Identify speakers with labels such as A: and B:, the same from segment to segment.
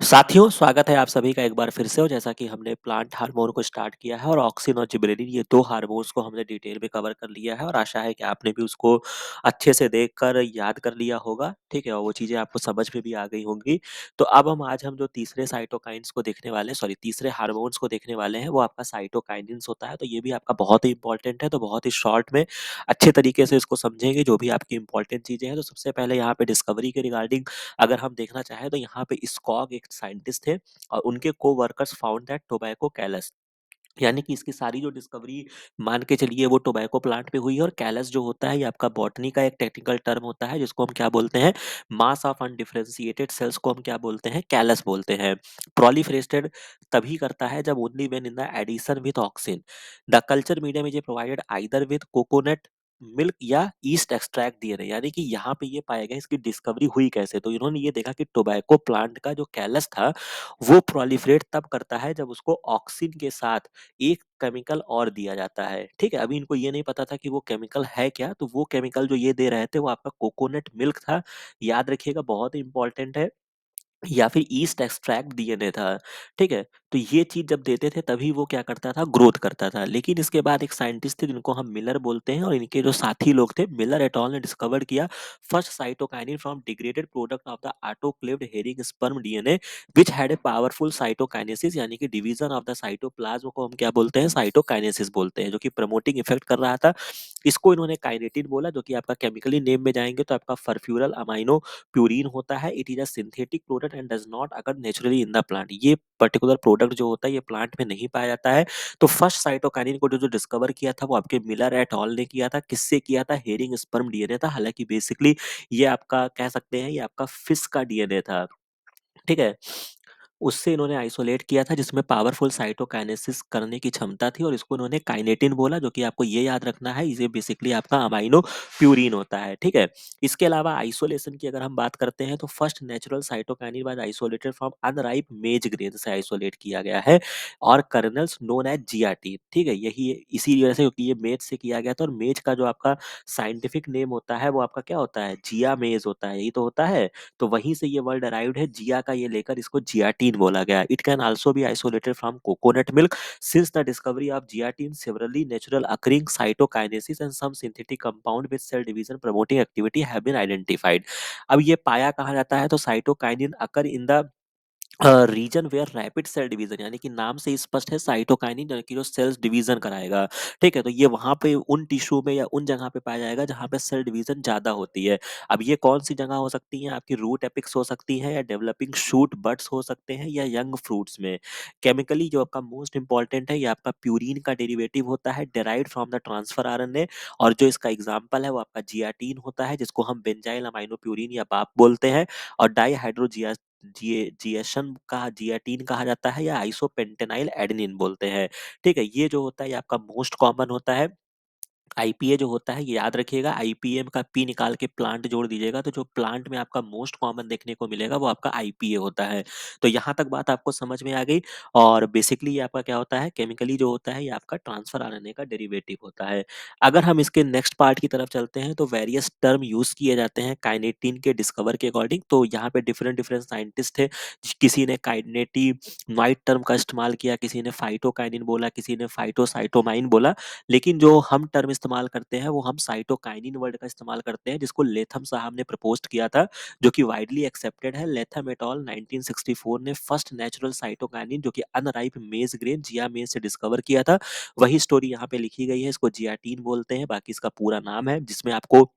A: साथियों, स्वागत है आप सभी का एक बार फिर से। और जैसा कि हमने प्लांट हार्मोन को स्टार्ट किया है और ऑक्सिन और जिबरेलिन, ये 2 हार्मोन्स को हमने डिटेल में कवर कर लिया है और आशा है कि आपने भी उसको अच्छे से देखकर याद कर लिया होगा, ठीक है? और वो चीज़ें आपको समझ में भी आ गई होंगी। तो अब हम जो तीसरे साइटोकाइन्स को देखने वाले हैं, सॉरी, तीसरे हार्मोन्स को देखने वाले हैं, वो आपका साइटोकाइनिन्स होता है। तो ये भी आपका बहुत ही इंपॉर्टेंट है, तो बहुत ही शॉर्ट में अच्छे तरीके से इसको समझेंगे, जो भी आपकी इंपॉर्टेंट चीज़ें हैं। तो सबसे पहले यहाँ पे डिस्कवरी के रिगार्डिंग अगर हम देखना चाहें तो यहाँ पे स्कॉग एक साइंटिस्ट थे और उनके को-वर्कर्स फाउंड दैट टोबैको कैलस, यानी कि इसकी सारी जो डिस्कवरी मान के चलिए वो टोबैको प्लांट पे हुई है। और कैलस जो होता है ये आपका बॉटनी का एक टेक्निकल टर्म होता है, जिसको हम क्या बोलते हैं, मास ऑफ अनडिफरेंशिएटेड सेल्स को हम क्या बोलते हैं, कैलस बोलते हैं। प्रोलिफरेटेड तभी करता है जब only when in the addition with auxin the culture medium is provided either with coconut milk या ईस्ट एक्सट्रैक्ट दिए रहे। यानी कि यहाँ पे ये पाया गया इसकी डिस्कवरी हुई कैसे, तो इन्होंने ये देखा कि टोबैको प्लांट का जो कैलस था वो प्रोलिफरेट तब करता है जब उसको ऑक्सिन के साथ एक केमिकल और दिया जाता है, ठीक है? अभी इनको ये नहीं पता था कि वो केमिकल है क्या, तो वो केमिकल जो ये दे रहे थे वो आपका कोकोनट मिल्क था। याद रखिएगा, बहुत इंपॉर्टेंट है। या फिर ईस्ट एक्सट्रैक्ट डीएनए था, ठीक है? तो ये चीज़ जब देते थे तभी वो क्या करता था, ग्रोथ करता था। लेकिन इसके बाद एक साइंटिस्ट थे जिनको हम मिलर बोलते हैं, और इनके जो साथी लोग थे, मिलर एट अल, ने डिस्कवर्ड किया first cytokinin from degraded product of the autoclaved herring sperm DNA which had a powerful cytokinesis, यानी कि डिवीजन ऑफ द साइटोप्लाज्म को हम क्या बोलते हैं, साइटोकाइनेसिस बोलते हैं, जो कि प्रमोटिंग इफेक्ट कर रहा था। इसको इन्होंने काइनेटिन बोला, जो कि आपका केमिकली नेम में जाएंगे तो आपका फर्फ्यूरल अमाइनो प्यूरिन होता है। It is a synthetic product and does not occur naturally in the plant. ये पर्टिकुलर प्रोडक्ट जो होता है ये प्लांट में नहीं पाया जाता है। तो फर्स्ट साइटोकाइनिन को जो डिस्कवर किया था वो आपके मिलर एट ऑल ने किया था। किससे किया था? हेरिंग स्पर्म डीएनए था। हालांकि बेसिकली ये आपका कह सकते हैं ये आपका फिश का डीएनए था, ठीक है? उससे इन्होंने आइसोलेट किया था, जिसमें पावरफुल साइटोकाइनेसिस करने की क्षमता थी, और इसको इन्होंने काइनेटिन बोला, जो कि आपको ये याद रखना है, ये बेसिकली आपका अमाइनो प्यूरिन होता है, ठीक है? इसके अलावा आइसोलेशन की अगर हम बात करते हैं तो first natural cytokinin was isolated from unripe मेज ग्रेन से आइसोलेट किया गया है, और कर्नल्स नोन एज जीआरटी, ठीक है? यही इसी वजह से, क्योंकि ये मेज से किया गया था, और मेज का जो आपका साइंटिफिक नेम होता है वो आपका क्या होता है, जिया मेज होता है, यही तो होता है। तो वहीं से ये वर्ड अराइव्ड है, जिया का ये लेकर इसको जियाटिन बोला गया। It can also be isolated from coconut milk since the discovery of zeatin severally natural occurring cytokinesis and some synthetic compound with cell division promoting activity have been identified. अब ये पाया कहाँ जाता है, तो cytokinin occur in the region where rapid cell division, यानी कि नाम से ही स्पष्ट है, साइटोकाइनिन यानी कि जो सेल्स डिवीजन कराएगा, ठीक है? तो ये वहां पे उन टिश्यू में या उन जगह पे पाया जाएगा जहां पे सेल डिवीजन ज्यादा होती है। अब ये कौन सी जगह हो सकती है? आपकी रूट एपिक्स हो सकती है, या डेवलपिंग शूट बड्स हो सकते हैं, या यंग फ्रूट्स में। केमिकली जो आपका मोस्ट इंपॉर्टेंट है, ये आपका प्यूरिन का डेरिवेटिव होता है, derived from the transfer RNA. और जो इसका एग्जाम्पल है वो आपका जियाटीन होता है, जिसको हम बेंजाइल अमाइनो प्यूरिन या बाप बोलते हैं। और डाईहाइड्रोजिया जिएशन कहा जियाटीन कहा जाता है, या आइसोपेंटेनाइल एडेनिन बोलते हैं, ठीक है? ये जो होता है ये आपका मोस्ट कॉमन होता है। आईपीए जो होता है ये याद रखिएगा, आईपीएम का पी निकाल के प्लांट जोड़ दीजिएगा, तो जो प्लांट में आपका मोस्ट कॉमन देखने को मिलेगा वो आपका आईपीए होता है। तो यहाँ तक बात आपको समझ में आ गई। और बेसिकली ये आपका क्या होता है, केमिकली जो होता है ये आपका ट्रांसफर आरएनए का डेरिवेटिव होता है। अगर हम इसके नेक्स्ट पार्ट की तरफ चलते हैं तो वेरियस टर्म यूज किए जाते हैं काइनेटिन के डिस्कवर के अकॉर्डिंग। तो यहाँ पे डिफरेंट डिफरेंट साइंटिस्ट थे। किसी ने काइनेटिव नाइट टर्म का इस्तेमाल किया, किसी ने फाइटोकाइनिन बोला, किसी ने फाइटोसाइटोमाइन बोला। लेकिन जो हम टर्म इस्तेमाल करते हैं वो हम साइटोकाइनिन वर्ड का इस्तेमाल करते हैं, जिसको लेथम साहब ने प्रपोज किया था, जो कि वाइडली एक्सेप्टेड है। लेथम एट ऑल 1964 ने फर्स्ट नेचुरल साइटोकाइनिन जो कि अनराइप मेज ग्रेन जिया मेज से डिस्कवर किया था। वही स्टोरी यहाँ पे लिखी गई है, इसको जियाटीन बोलते हैं, बाकी इसका पूरा नाम है, जिसमें आपको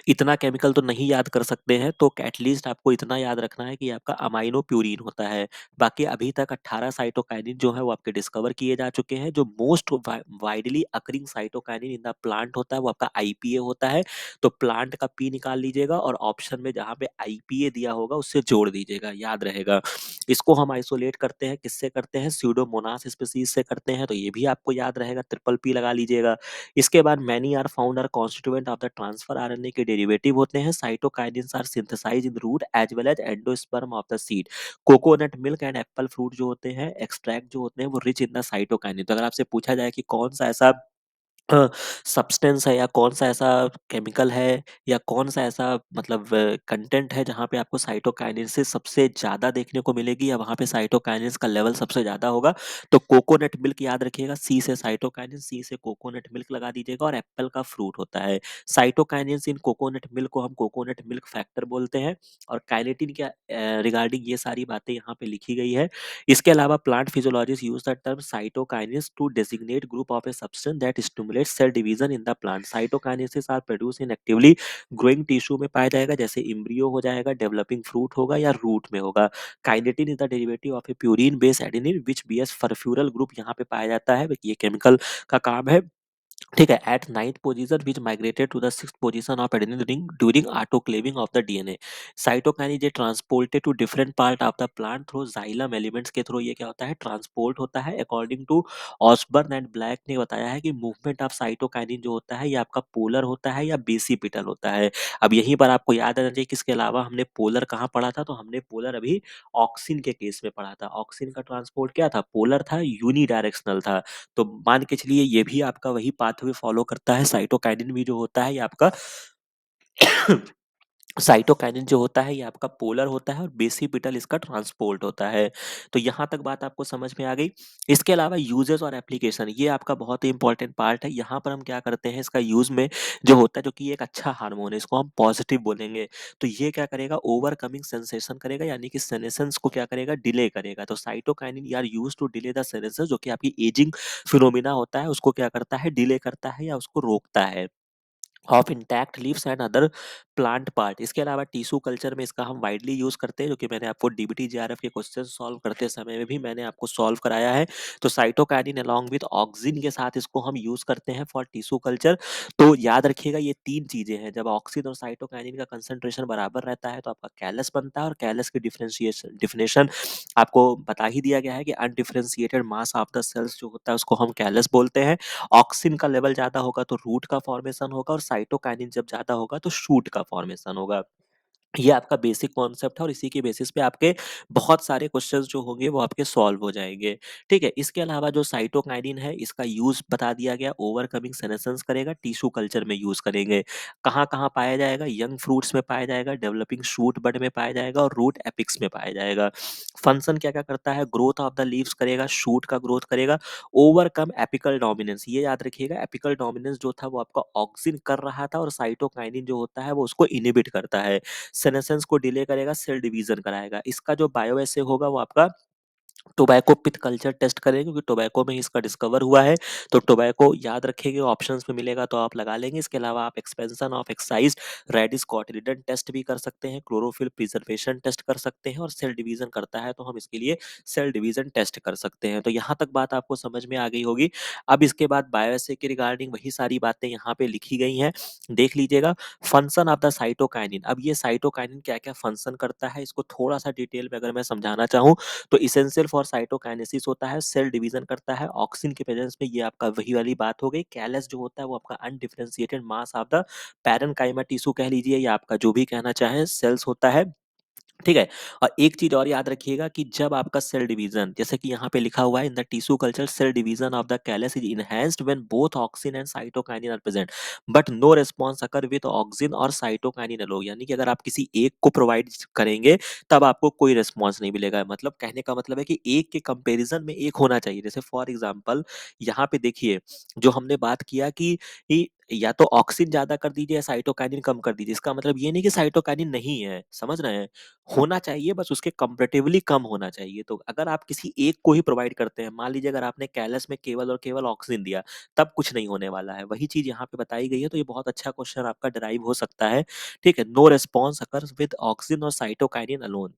A: इतना केमिकल तो नहीं याद कर सकते हैं, तो एटलीस्ट आपको इतना याद रखना है कि आपका अमाइनो प्यूरिन होता है। बाकी अभी तक 18 साइटोकाइनिन जो है वो आपके डिस्कवर किए जा चुके हैं। जो most widely occurring cytokinin in the plant होता है वो आपका आईपीए होता है। तो प्लांट का पी निकाल लीजिएगा और ऑप्शन में जहाँ पे आईपीए दिया होगा उससे जोड़ दीजिएगा, याद रहेगा। इसको हम आइसोलेट करते हैं, किससे करते हैं, स्यूडोमोनास स्पीसीज से करते हैं, तो ये भी आपको याद रहेगा, ट्रिपल पी लगा लीजिएगा। इसके बाद many are found are constituent of the transfer RNA के डेरिवेटिव होते हैं। Cytokinins are synthesised in root as well as endosperm of the seed. Coconut milk and apple fruit जो होते हैं, एक्सट्रैक्ट जो होते हैं वो रिच इन द साइटोकाइनिन। तो अगर आपसे पूछा जाए कि कौन सा ऐसा अ, सब्सटेंस है या कौन-सा ऐसा केमिकल है या कौन-सा ऐसा मतलब कंटेंट है जहाँ पे आपको साइटोकाइनेसिस सबसे ज़्यादा देखने को मिलेगी या वहाँ पे साइटोकाइनेस का लेवल सबसे ज़्यादा होगा। तो कोकोनट मिल्क याद रखिएगा, सी से साइटोकाइनेस, सी से कोकोनट मिल्क लगा दीजिएगा और एप्पल का फ्रूट होता है। साइटोकाइनेस इन कोकोनट मिल्क को हम कोकोनट मिल्क फैक्टर बोलते हैं और काइनेटिन के रिगार्डिंग ये सारी बातें यहाँ पे लिखी गई है। इसके अलावा plant physiologist use the term cytokinase to designate group of a substance that stimulates cell division in the plant. Cytokinesis are produce in actively growing tissue में पाया जाएगा, जैसे एम्ब्रियो हो जाएगा, डेवलपिंग फ्रूट होगा या रूट में होगा। Kinetin is the derivative of a purine base adenine which bears furfural group यहाँ पे पाया जाता है, ये केमिकल का काम है। ठीक है, at ninth position which migrated to the sixth position of adenine ring during autoclaving of the DNA. Cytokinase ये transported to different part of the plant through xylem elements के थ्रू ये क्या होता है, ट्रांसपोर्ट होता है। According to Osborne and Black ने बताया है कि मूवमेंट ऑफ साइटोकाइनिन जो होता है ये आपका पोलर होता है या बेसिपिटल होता है। अब यहीं पर आपको याद आना चाहिए कि इसके अलावा हमने पोलर कहाँ पढ़ा था, तो हमने पोलर अभी ऑक्सिन के केस में पढ़ा था। ऑक्सिन का ट्रांसपोर्ट क्या था, पोलर था, यूनिडायरेक्शनल था। तो मान के चलिए ये भी आपका वही पाथवे फॉलो करता है। साइटोकाइनिन भी जो होता है ये आपका साइटोकाइनिन जो होता है ये आपका पोलर होता है और बेसिपिटल इसका ट्रांसपोर्ट होता है। तो यहाँ तक बात आपको समझ में आ गई। इसके अलावा यूजेस और एप्लीकेशन ये आपका बहुत ही इंपॉर्टेंट पार्ट है। यहाँ पर हम क्या करते हैं, इसका यूज में जो होता है, जो कि एक अच्छा हार्मोन है, इसको हम पॉजिटिव बोलेंगे। तो ये क्या करेगा, ओवरकमिंग सेंसेशन करेगा, यानी कि सेनेशंस को क्या करेगा, डिले करेगा। तो साइटोकाइनिन यार यूज टू डिले द सेनेशंस, जो कि आपकी एजिंग फिनोमिना होता है उसको क्या करता है, डिले करता है या उसको रोकता है। Of intact leaves and other plant part. इसके अलावा टिश्यू कल्चर में इसका हम वाइडली यूज करते हैं, जो कि मैंने आपको डीबीटी जीआरएफ के क्वेश्चन सॉल्व करते समय में भी मैंने आपको सॉल्व कराया है। तो साइटोकाइनिन अलोंग विद ऑक्सिन के साथ इसको हम यूज करते हैं फॉर टिश्यू कल्चर। तो याद रखिएगा ये तीन चीजें हैं, जब ऑक्सिन और साइटोकाइनिन का कंसंट्रेशन बराबर रहता है तो आपका कैलस बनता है, और कैलस की डिफरेंशिएशन डिफिनेशन आपको बता ही दिया गया है कि undifferentiated mass of the cells जो होता है उसको हम कैलस बोलते हैं। ऑक्सिन का लेवल ज्यादा होगा तो रूट का फॉर्मेशन होगा, और साइटोकाइनिन जब ज्यादा होगा तो शूट का फॉर्मेशन होगा। ये आपका बेसिक कॉन्सेप्ट है और इसी के बेसिस पे आपके बहुत सारे क्वेश्चंस जो होंगे वो आपके सॉल्व हो जाएंगे। ठीक है, इसके अलावा जो साइटोकाइनिन है इसका यूज बता दिया गया, ओवरकमिंग सेनेशंस करेगा, टिश्यू कल्चर में यूज करेंगे। कहाँ कहाँ पाया जाएगा, यंग फ्रूट्स में पाया जाएगा, डेवलपिंग शूट बड में पाया जाएगा और रूट एपिक्स में पाया जाएगा। फंक्शन क्या क्या करता है, ग्रोथ ऑफ द लीव्स करेगा, शूट का ग्रोथ करेगा, ओवरकम एपिकल डोमिनेंस। ये याद रखिएगा, एपिकल डोमिनेंस जो था वो आपका ऑक्सिन कर रहा था और साइटोकाइनिन जो होता है वो उसको इनिबिट करता है। सेनेसेंस को डिले करेगा, सेल डिवीजन कराएगा। इसका जो बायो एसे होगा वो आपका टोबैको पिथ कल्चर टेस्ट करेंगे, क्योंकि टोबैको में इसका डिस्कवर हुआ है। तो टोबैको याद रखेंगे, ऑप्शंस में मिलेगा तो आप लगा लेंगे। इसके अलावा आप expansion of excise radish cotyledon test भी कर सकते हैं, क्लोरोफिल प्रिजर्वेशन टेस्ट कर सकते हैं, और सेल डिवीजन करता है तो हम इसके लिए सेल डिवीजन टेस्ट कर सकते हैं। तो यहाँ तक बात आपको समझ में आ गई होगी। अब इसके बाद बायोएसे के रिगार्डिंग वही सारी बातें यहाँ पे लिखी गई हैं, देख लीजिएगा। फंक्शन ऑफ द साइटोकाइनिन, अब ये साइटोकाइनिन क्या क्या फंक्शन करता है इसको थोड़ा सा डिटेल में अगर मैं समझाना चाहूँ, तो इसेंशियल फॉर साइटोकाइनेसिस होता है, सेल डिवीजन करता है, ऑक्सिन के प्रेजेंस में, ये आपका वही वाली बात हो गई। कैलस जो होता है वो आपका undifferentiated mass of the parenchyma tissue कह लीजिए, या आपका जो भी कहना चाहे सेल्स होता है। ठीक है, और एक चीज और याद रखिएगा कि जब आपका सेल डिवीजन, जैसे कि यहाँ पे लिखा हुआ है, in the tissue culture cell division of the callus is enhanced when both auxin and cytokinin are present, but no response occur with auxin और साइटोकाइनिन अलोन। यानी कि अगर आप किसी एक को प्रोवाइड करेंगे तब आपको कोई रिस्पॉन्स नहीं मिलेगा। मतलब कहने का मतलब है कि एक के कंपेरिजन में एक होना चाहिए। जैसे फॉर एग्जाम्पल यहाँ पे देखिए, जो हमने बात किया कि या तो ऑक्सिन ज्यादा कर दीजिए या साइटोकाइनिन कम कर दीजिए, इसका मतलब ये नहीं कि साइटोकाइनिन नहीं है, समझ रहे हैं, होना चाहिए, बस उसके कंपैरेटिवली कम होना चाहिए। तो अगर आप किसी एक को ही प्रोवाइड करते हैं, मान लीजिए अगर आपने कैलस में केवल और केवल ऑक्सीजन दिया, तब कुछ नहीं होने वाला है। वही चीज यहाँ पे बताई गई है। तो ये बहुत अच्छा क्वेश्चन आपका डराइव हो सकता है। ठीक है, no response occurs with oxygen और साइटोकाइनिन अलोन।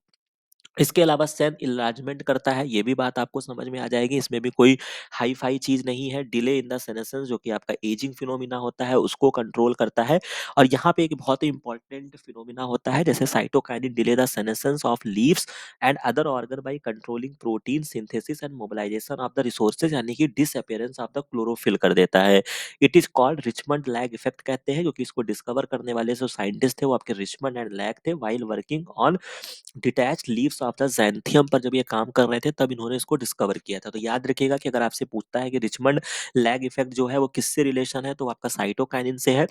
A: इसके अलावा सेल इन्लार्जमेंट करता है, ये भी बात आपको समझ में आ जाएगी। इसमें भी कोई हाई फाई चीज नहीं है। डिले इन द सेनेसेंस, जो कि आपका एजिंग फिनोमिना होता है, उसको कंट्रोल करता है। और यहाँ पे एक बहुत ही इंपॉर्टेंट फिनोमिना होता है, जैसे cytokinin delay the senescence of leaves and other organ by controlling protein synthesis and mobilisation of the resources, यानी कि डिसअपियरेंस ऑफ द क्लोरोफिल कर देता है। It is called Richmond lag effect कहते हैं, जो कि इसको डिस्कवर करने वाले जो साइंटिस्ट थे वो आपके रिचमंड एंड लैग थे, while working on detached leaves of the Xanthium पर जब ये काम कर रहे थे तब इन्होंने इसको डिस्कवर किया था। तो याद रखिएगा कि अगर आपसे पूछता है कि रिचमंड लैग इफ़ेक्ट जो है वो किससे रिलेशन है, तो आपका साइटोकाइनिन से है।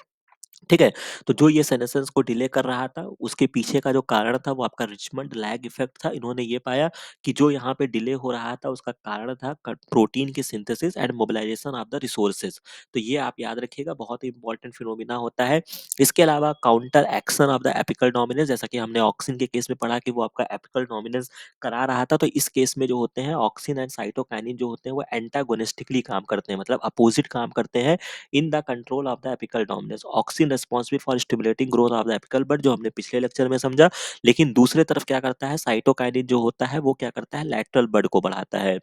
A: ठीक है? तो जो ये सेनेसेंस को डिले कर रहा था, उसके पीछे का जो कारण था वो आपका रिचमंड लैग इफ़ेक्ट था। इन्होंने ये पाया कि जो यहाँ पे डिले हो रहा था उसका कारण था प्रोटीन की synthesis and mobilisation of the resources. तो ये आप याद रखिएगा, बहुत ही इंपॉर्टेंट फिनोमिना होता है। इसके अलावा counter action of the apical dominance, जैसा कि हमने ऑक्सिन के केस में पढ़ा कि वो आपका एपिकल डोमिनेंस करा रहा था, तो इस केस में जो होते हैं ऑक्सिन एंड साइटोकाइनिन जो होते हैं वो एंटागोनिस्टिकली काम करते हैं, मतलब अपोजिट काम करते हैं in the control of the apical dominance. Auxin responsible for stimulating growth of the apical bud, जो हमने पिछले लेक्चर में समझा। लेकिन दूसरे तरफ क्या करता है, साइटोकाइनिन जो होता है वो क्या करता है, लैटरल बड को बढ़ाता है।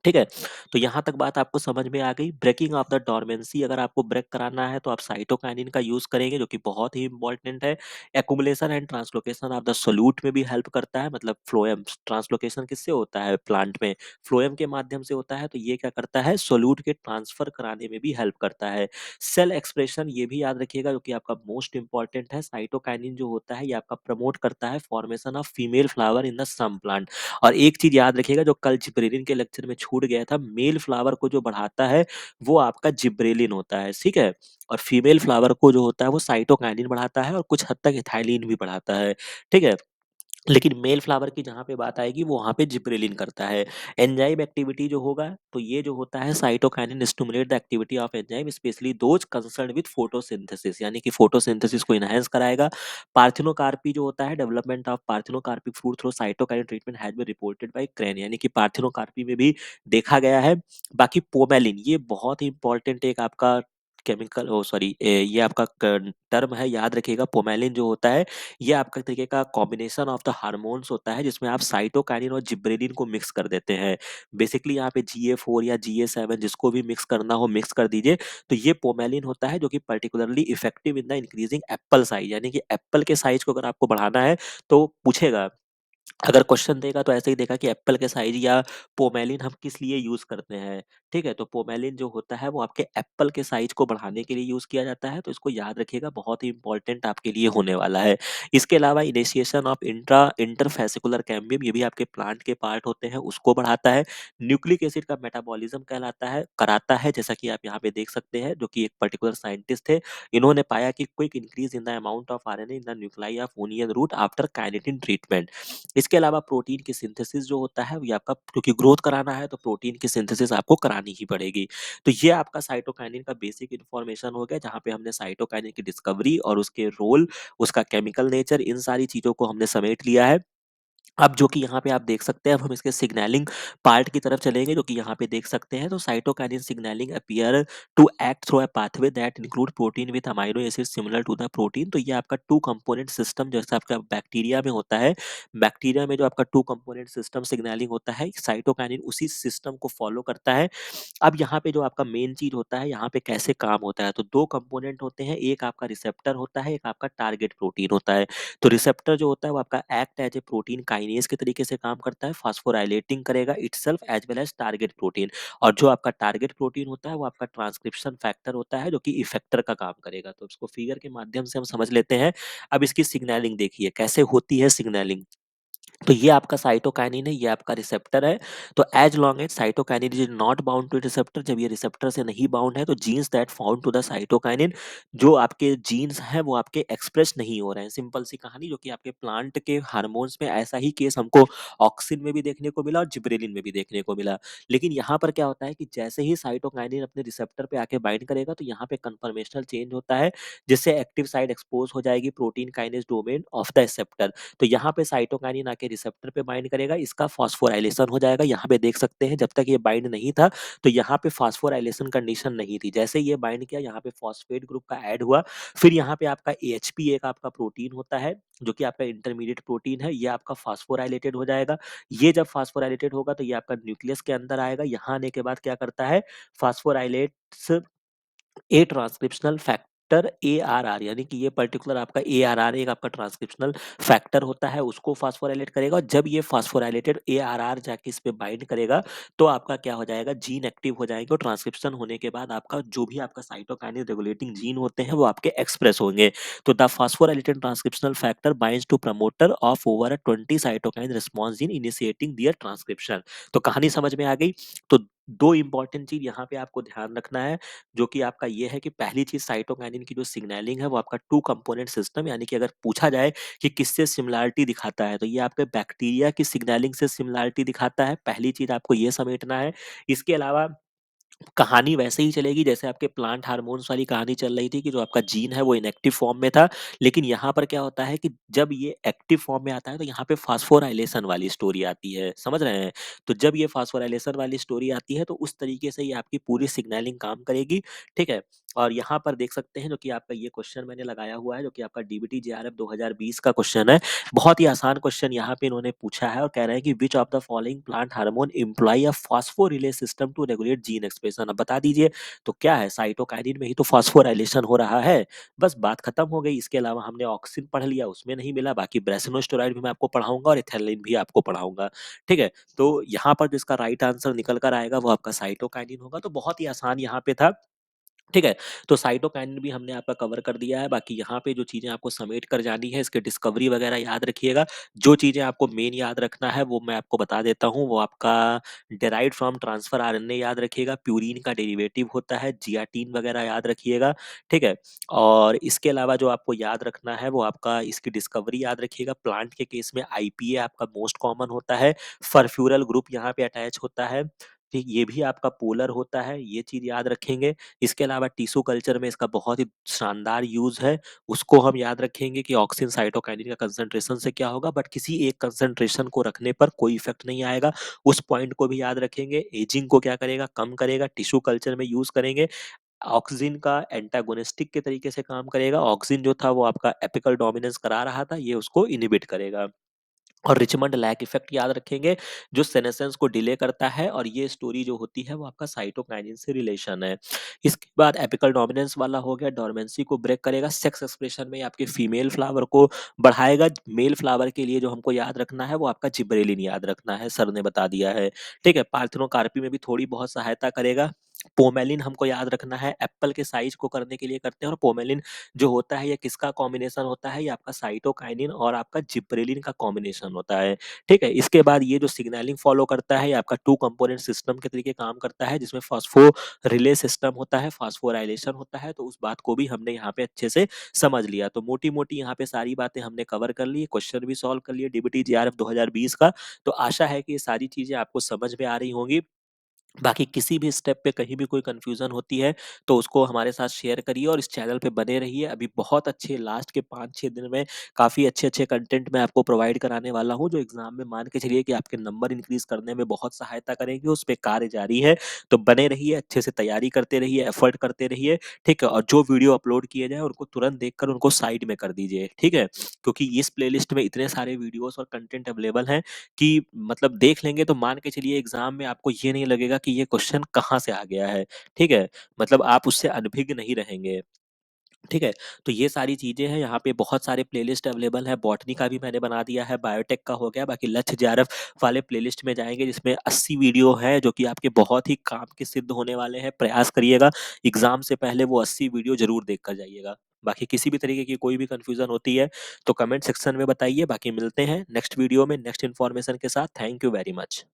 A: ठीक है? तो यहाँ तक बात आपको समझ में आ गई। ब्रेकिंग ऑफ द डोरमेंसी, अगर आपको ब्रेक कराना है तो आप साइटोकाइनिन का यूज़ करेंगे, जो कि बहुत ही इम्पोर्टेंट है। Accumulation and translocation of the solute में भी हेल्प करता है, मतलब फ्लोएम। ट्रांसलोकेशन किससे होता है प्लांट में? फ्लोएम के माध्यम से होता है, तो ये क्या करता है, सोल्यूट के ट्रांसफर कराने में भी हेल्प करता है। सेल एक्सप्रेशन, ये भी याद रखिएगा, जो कि आपका मोस्ट इंपॉर्टेंट है। साइटोकाइनिन जो होता है ये आपका प्रमोट करता है formation of female flower in the some plant. और एक चीज़ याद रखिएगा, जो कल जिब्रेलिन के लेक्चर में छूट गया था, मेल फ्लावर को जो बढ़ाता है वो आपका जिब्रेलिन होता है, ठीक है? और फीमेल फ्लावर को जो होता है वो साइटोकाइनिन बढ़ाता है और कुछ हद तक इथाइलिन भी बढ़ाता है, ठीक है? लेकिन मेल फ्लावर की जहाँ पे बात आएगी वो वहाँ पे जिब्रेलिन करता है। एंजाइम एक्टिविटी जो होगा, तो ये जो होता है cytokinin stimulate the activity of enzyme specially those concerned with photosynthesis, यानी कि फोटोसिंथेसिस को एनहांस कराएगा। पार्थिनोकार्पी जो होता है, development of parthenocarpy fruit through cytokinin treatment has been reported by Crane, यानी कि पार्थिनोकार्पी में भी देखा गया है। बाकी पोमेलिन, ये बहुत ही इंपॉर्टेंट एक आपका केमिकल, ओ सॉरी, ये आपका टर्म है, याद रखिएगा। पोमेलिन जो होता है ये आपका तरीके का कॉम्बिनेशन ऑफ द हार्मोन्स होता है, जिसमें आप साइटोकाइनिन और जिब्रेलिन को मिक्स कर देते हैं। बेसिकली यहाँ पे GA4 या GA7 जिसको भी मिक्स करना हो मिक्स कर दीजिए। तो ये पोमेलिन होता है, जो कि particularly effective in the increasing Apple size, यानी कि एप्पल के साइज को अगर आपको बढ़ाना है तो पूछेगा, अगर क्वेश्चन देगा तो ऐसे ही देगा कि एप्पल के साइज या पोमेलिन हम किस लिए यूज करते हैं। ठीक है? तो पोमेलिन जो होता है वो आपके एप्पल के साइज को बढ़ाने के लिए यूज किया जाता है, तो इसको याद रखिएगा, बहुत ही इंपॉर्टेंट आपके लिए होने वाला है। इसके अलावा इनिशिएशन ऑफ इंटरफेसिकुलर कैम्बियम, ये भी आपके प्लांट के पार्ट होते हैं, उसको बढ़ाता है। न्यूक्लिक एसिड का मेटाबॉलिज्म कहलाता है कराता है, जैसा कि आप यहाँ पे देख सकते हैं, जो कि एक पर्टिकुलर साइंटिस्ट थे। इन्होंने पाया कि quick increase in the amount of RNA in the nuclei of onion root after kinetin treatment. इसके अलावा प्रोटीन की सिंथेसिस जो होता है ये आपका, क्योंकि ग्रोथ कराना है तो प्रोटीन की सिंथेसिस आपको करानी ही पड़ेगी। तो ये आपका साइटोकाइनिन का बेसिक इन्फॉर्मेशन हो गया, जहाँ पे हमने साइटोकाइनिन की डिस्कवरी और उसके रोल, उसका केमिकल नेचर, इन सारी चीज़ों को हमने समेट लिया है। अब जो कि यहाँ पे आप देख सकते हैं, अब हम इसके सिग्नलिंग पार्ट की तरफ चलेंगे, जो कि यहाँ पे देख सकते हैं। तो cytokinin signalling appear to act through a pathway that include protein with amino acid similar to the protein. तो ये आपका टू कंपोनेंट सिस्टम, जैसे आपका बैक्टीरिया में होता है, बैक्टीरिया में जो आपका टू कंपोनेंट सिस्टम सिग्नलिंग होता है, साइटोकाइनिन उसी सिस्टम को फॉलो करता है। अब यहाँ पे जो आपका मेन चीज़ होता है, यहाँ पे कैसे काम होता है, तो 2 कंपोनेंट होते हैं, एक आपका रिसेप्टर होता है, एक आपका टारगेट प्रोटीन होता है। तो रिसेप्टर जो होता है वो आपका act as a protein kinase के तरीके से काम करता है, फास्फोराइलेटिंग करेगा itself as well as target protein. और जो आपका टारगेट प्रोटीन होता है वो आपका ट्रांसक्रिप्शन फैक्टर होता है, जो कि इफेक्टर का काम करेगा। तो इसको फिगर के माध्यम से हम समझ लेते हैं। अब इसकी सिग्नलिंग देखिए कैसे होती है सिग्नलिंग। तो ये आपका साइटोकाइनिन है, ये आपका रिसेप्टर है। तो as long as cytokinin is not bound to receptor, जब ये रिसेप्टर से नहीं बाउंड है तो genes that found to the cytokinin, जो आपके जीन्स हैं वो आपके एक्सप्रेस नहीं हो रहे हैं। सिंपल सी कहानी, जो कि आपके प्लांट के हार्मोन्स में ऐसा ही केस हमको ऑक्सिन में भी देखने को मिला और जिब्रेलिन में भी देखने को मिला। लेकिन यहाँ पर क्या होता है कि जैसे ही साइटोकाइनिन अपने रिसेप्टर पे आके बाइंड करेगा तो यहाँ पे कन्फर्मेशनल चेंज होता है, जिससे एक्टिव साइट एक्सपोज हो जाएगी protein kinase domain of the receptor. तो यहाँ पे साइटोकाइनिन आके रिसेप्टर पे बाइंड करेगा, इसका फास्फोराइलेशन हो जाएगा। यहाँ पे देख सकते हैं, जब तक ये बाइंड नहीं था तो यहाँ पे फास्फोराइलेशन कंडीशन नहीं थी। जैसे ये बाइंड किया, यहाँ पे फॉस्फेट ग्रुप का ऐड हुआ। फिर यहाँ पे आपका AHP एक आपका प्रोटीन होता है, जो कि आपका इंटरमीडिएट प्रोटीन है, ये आपका फास्फोराइलेटेड हो जाएगा। ये जब फास्फोराइलेटेड होगा तो ये आपका न्यूक्लियस के अंदर आएगा। यहाँ आने के बाद क्या करता है, phosphorylates a transcriptional factor factor ARR, यानी कि ये पर्टिकुलर आपका एआरआर एक आपका ट्रांसक्रिप्शनल फैक्टर होता है, उसको फास्फोराइलेट करेगा, और जब ये फास्फोराइलेटेड एआरआर जाके इस पे बाइंड करेगा तो आपका क्या हो जाएगा, जीन एक्टिव हो जाएंगे, और ट्रांसक्रिप्शन होने के बाद आपका जो भी आपका साइटोकाइनिन रेगुलेटिंग जीन होते हैं वो आपके एक्सप्रेस होंगे। तो the phosphorylated transcriptional factor binds to promoter of over 20 cytokine response gene initiating their transcription. तो कहानी समझ में आ गई। तो दो इंपॉर्टेंट चीज यहाँ पे आपको ध्यान रखना है, जो कि आपका ये है कि पहली चीज साइटोकाइनिन की जो सिग्नलिंग है वो आपका टू कंपोनेंट सिस्टम, यानी कि अगर पूछा जाए कि किससे सिमिलरिटी दिखाता है तो ये आपके बैक्टीरिया की सिग्नलिंग से सिमिलरिटी दिखाता है। पहली चीज आपको ये समेटना है। इसके अलावा कहानी वैसे ही चलेगी जैसे आपके प्लांट हार्मोन्स वाली कहानी चल रही थी, कि जो आपका जीन है वो इनएक्टिव फॉर्म में था, लेकिन यहाँ पर क्या होता है कि जब ये एक्टिव फॉर्म में आता है तो यहाँ पे फास्फोराइलेशन वाली स्टोरी आती है, समझ रहे हैं। तो जब ये फास्फोराइलेशन वाली स्टोरी आती है तो उस तरीके से ये आपकी पूरी सिग्नलिंग काम करेगी। ठीक है। और यहाँ पर देख सकते हैं जो कि आपका ये क्वेश्चन मैंने लगाया हुआ है, जो कि आपका डीबीटी जेआरएफ 2020 का क्वेश्चन है। बहुत ही आसान क्वेश्चन यहाँ पे इन्होंने पूछा है, और कह रहे हैं कि which of the following plant hormone employ a phosphorelay system to regulate gene expression. अब बता दीजिए। तो क्या है, साइटोकाइनिन में ही तो फास्फोराइलेशन हो रहा है। बस बात खत्म हो गई। इसके अलावा हमने ऑक्सिन पढ़ लिया, उसमें नहीं मिला। बाकी ब्रेसिनोस्टेरॉइड भी मैं आपको पढ़ाऊंगा और इथेलिन भी आपको पढ़ाऊंगा। ठीक है। तो यहाँ पर जिसका राइट आंसर निकल कर आएगा वो आपका साइटोकाइनिन होगा। तो बहुत ही आसान यहाँ पे था। ठीक है। तो साइटोकाइनिन भी हमने आपका कवर कर दिया है। बाकी यहाँ पे जो चीजें आपको समेट कर जानी है, इसके डिस्कवरी वगैरह याद रखिएगा। जो चीजें आपको मेन याद रखना है वो मैं आपको बता देता हूँ। वो आपका डेराइव्ड फ्रॉम ट्रांसफर आरएनए याद रखिएगा, प्यूरिन का डेरिवेटिव होता है, जियाटीन वगैरह याद रखिएगा। ठीक है। और इसके अलावा जो आपको याद रखना है वो आपका इसकी डिस्कवरी याद रखिएगा। प्लांट के केस में आईपीए आपका मोस्ट कॉमन होता है, फरफ्यूरल ग्रुप यहाँ पे अटैच होता है। ठीक, ये भी आपका पोलर होता है, ये चीज याद रखेंगे। इसके अलावा टिश्यू कल्चर में इसका बहुत ही शानदार यूज है, उसको हम याद रखेंगे कि ऑक्सिन साइटोकाइनिन का कंसंट्रेशन से क्या होगा, बट किसी एक कंसंट्रेशन को रखने पर कोई इफेक्ट नहीं आएगा। उस पॉइंट को भी याद रखेंगे। एजिंग को क्या करेगा, कम करेगा। टिश्यू कल्चर में यूज करेंगे। ऑक्सिन का एंटागोनिस्टिक के तरीके से काम करेगा। ऑक्सिन जो था वो आपका एपिकल डोमिनेंस करा रहा था, ये उसको इनिबिट करेगा। और रिचमंड लैग इफेक्ट याद रखेंगे, जो सेनेसेंस को डिले करता है, और ये स्टोरी जो होती है वो आपका साइटोकाइनिन से रिलेशन है। इसके बाद एपिकल डोमिनेंस वाला हो गया, डोरमेंसी को ब्रेक करेगा। सेक्स एक्सप्रेशन में आपके फीमेल फ्लावर को बढ़ाएगा। मेल फ्लावर के लिए जो हमको याद रखना है वो आपका जिब्रेलिन याद रखना है, सर ने बता दिया है। ठीक है। पार्थेनोकार्पी में भी थोड़ी बहुत सहायता करेगा। पोमेलिन हमको याद रखना है, एप्पल के साइज को करने के लिए करते हैं। और पोमेलिन जो होता है ये किसका कॉम्बिनेशन होता है, ये आपका साइटोकाइनिन और आपका जिब्रेलिन का कॉम्बिनेशन होता है। ठीक है। इसके बाद ये जो सिग्नलिंग फॉलो करता है, ये आपका टू कंपोनेंट सिस्टम के तरीके काम करता है, जिसमें फास्फो रिले सिस्टम होता है, फास्फोराइलेशन होता है। तो उस बात को भी हमने यहाँ पे अच्छे से समझ लिया। तो मोटी मोटी यहाँ पे सारी बातें हमने कवर कर ली, क्वेश्चन भी सॉल्व कर लिए डीबीटी जेआरएफ 2020 का। तो आशा है कि ये सारी चीजें आपको समझ में आ रही होंगी। बाकी किसी भी स्टेप पे कहीं भी कोई कंफ्यूजन होती है तो उसको हमारे साथ शेयर करिए, और इस चैनल पे बने रहिए। अभी बहुत अच्छे लास्ट के 5-6 दिन में काफ़ी अच्छे-अच्छे कंटेंट मैं आपको प्रोवाइड कराने वाला हूँ, जो एग्ज़ाम में मान के चलिए कि आपके नंबर इंक्रीज़ करने में बहुत सहायता करेंगे। उस पे कार्य जारी है। तो बने रहिए, अच्छे से तैयारी करते रहिए, एफर्ट करते रहिए। ठीक है। और जो वीडियो अपलोड किए जाएँ उनको तुरंत देखकर उनको साइड में कर दीजिए। ठीक है। क्योंकि इस प्लेलिस्ट में इतने सारे वीडियोज़ और कंटेंट अवेलेबल हैं कि मतलब देख लेंगे तो मान के चलिए एग्जाम में आपको ये नहीं लगेगा कि ये क्वेश्चन कहाँ से आ गया है। ठीक है। मतलब आप उससे अनभिज्ञ नहीं रहेंगे। ठीक है। तो ये सारी चीजें हैं, यहाँ पे बहुत सारे प्लेलिस्ट अवेलेबल है। बॉटनी का भी मैंने बना दिया है, बायोटेक का हो गया। बाकी लक्ष्य जेआरएफ वाले प्लेलिस्ट में जाएंगे जिसमें 80 वीडियो है, जो कि आपके बहुत ही काम के सिद्ध होने वाले हैं। प्रयास करिएगा एग्जाम से पहले वो 80 वीडियो जरूर देख कर जाइएगा। बाकी किसी भी तरीके की कोई भी कंफ्यूजन होती है तो कमेंट सेक्शन में बताइए। बाकी मिलते हैं नेक्स्ट वीडियो में नेक्स्ट इन्फॉर्मेशन के साथ। Thank you very much.